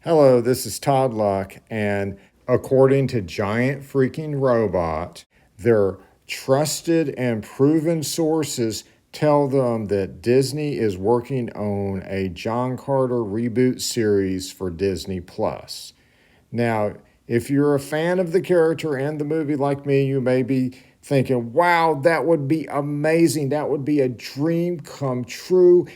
Hello, this is Todd Luck, and according to Giant Freaking Robot, their trusted and proven sources tell them that Disney is working on a John Carter reboot series for Disney Plus. Now, if you're a fan of the character and the movie like me, you may be thinking, wow, that would be amazing. That would be a dream come true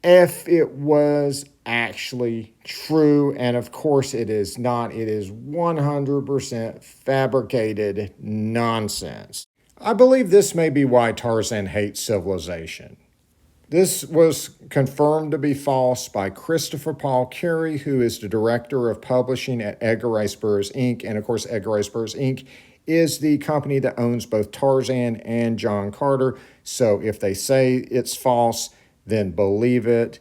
if it was actually true. And of course, it is not. It is 100% fabricated nonsense. I believe this may be why Tarzan hates civilization. This was confirmed to be false by Christopher Paul Carey, who is the director of publishing at Edgar Rice Burroughs Inc. And of course, Edgar Rice Burroughs Inc. is the company that owns both Tarzan and John Carter. So if they say it's false, then believe it.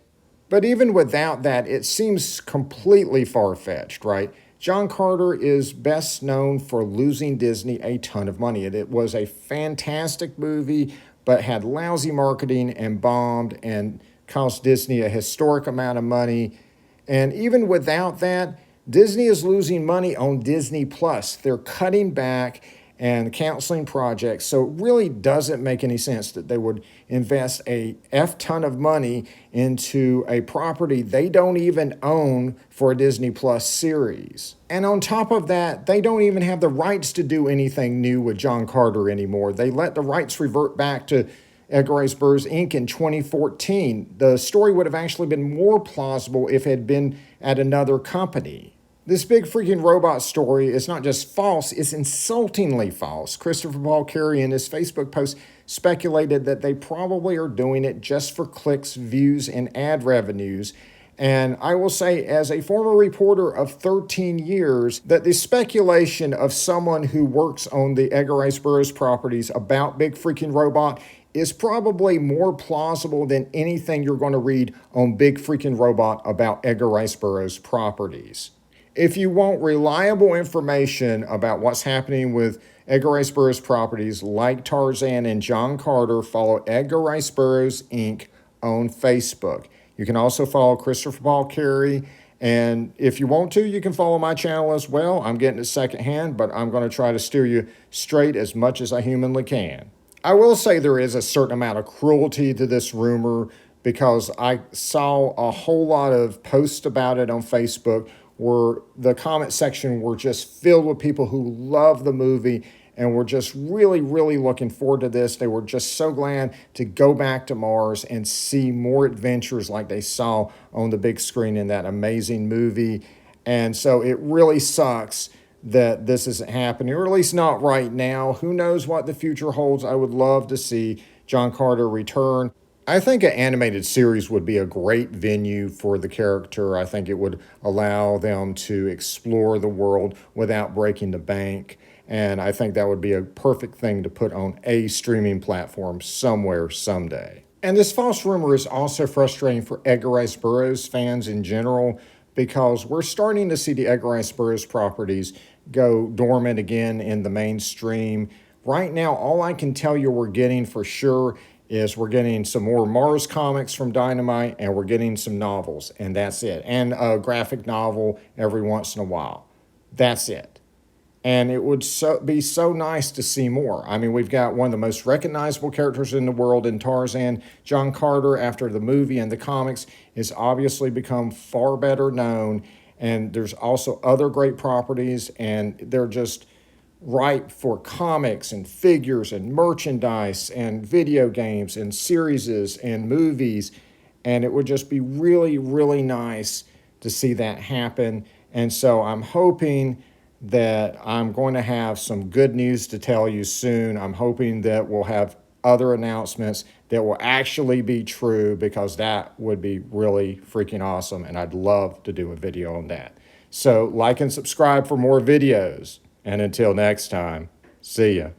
But even without that, it seems completely far-fetched, right? John Carter is best known for losing Disney a ton of money. It was a fantastic movie, but had lousy marketing and bombed and cost Disney a historic amount of money. And even without that, Disney is losing money on Disney Plus. They're cutting back and canceling projects. So it really doesn't make any sense that they would invest a F ton of money into a property they don't even own for a Disney Plus series. And on top of that, they don't even have the rights to do anything new with John Carter anymore. They let the rights revert back to Edgar Rice Burroughs Inc. in 2014. The story would have actually been more plausible if it had been at another company. This big freaking robot story is not just false, it's insultingly false. Christopher Paul Carey in his Facebook post speculated that they probably are doing it just for clicks, views, and ad revenues. And I will say, as a former reporter of 13 years, that the speculation of someone who works on the Edgar Rice Burroughs properties about Big Freaking Robot is probably more plausible than anything you're going to read on Big Freaking Robot about Edgar Rice Burroughs properties. If you want reliable information about what's happening with Edgar Rice Burroughs properties like Tarzan and John Carter, follow Edgar Rice Burroughs Inc. on Facebook. You can also follow Christopher Paul Carey. And if you want to, you can follow my channel as well. I'm getting it secondhand, but I'm going to try to steer you straight as much as I humanly can. I will say there is a certain amount of cruelty to this rumor because I saw a whole lot of posts about it on Facebook where the comment section were just filled with people who love the movie and were just really, really looking forward to this. They were just so glad to go back to Mars and see more adventures like they saw on the big screen in that amazing movie. And so it really sucks that this isn't happening, or at least not right now. Who knows what the future holds? I would love to see John Carter return. I think an animated series would be a great venue for the character. I think it would allow them to explore the world without breaking the bank. And I think that would be a perfect thing to put on a streaming platform somewhere, someday. And this false rumor is also frustrating for Edgar Rice Burroughs fans in general, because we're starting to see the Edgar Rice Burroughs properties go dormant again in the mainstream. Right now, all I can tell you we're getting for sure is we're getting some more Mars comics from Dynamite, and we're getting some novels, and that's it. And a graphic novel every once in a while. That's it. And it would be so nice to see more. I mean, we've got one of the most recognizable characters in the world in Tarzan. John Carter, after the movie and the comics, has obviously become far better known. And there's also other great properties, and they're just ripe for comics and figures and merchandise and video games and series and movies. And it would just be really, really nice to see that happen. And so I'm hoping that I'm going to have some good news to tell you soon. I'm hoping that we'll have other announcements that will actually be true, because that would be really freaking awesome. And I'd love to do a video on that. So like and subscribe for more videos. And until next time, see ya.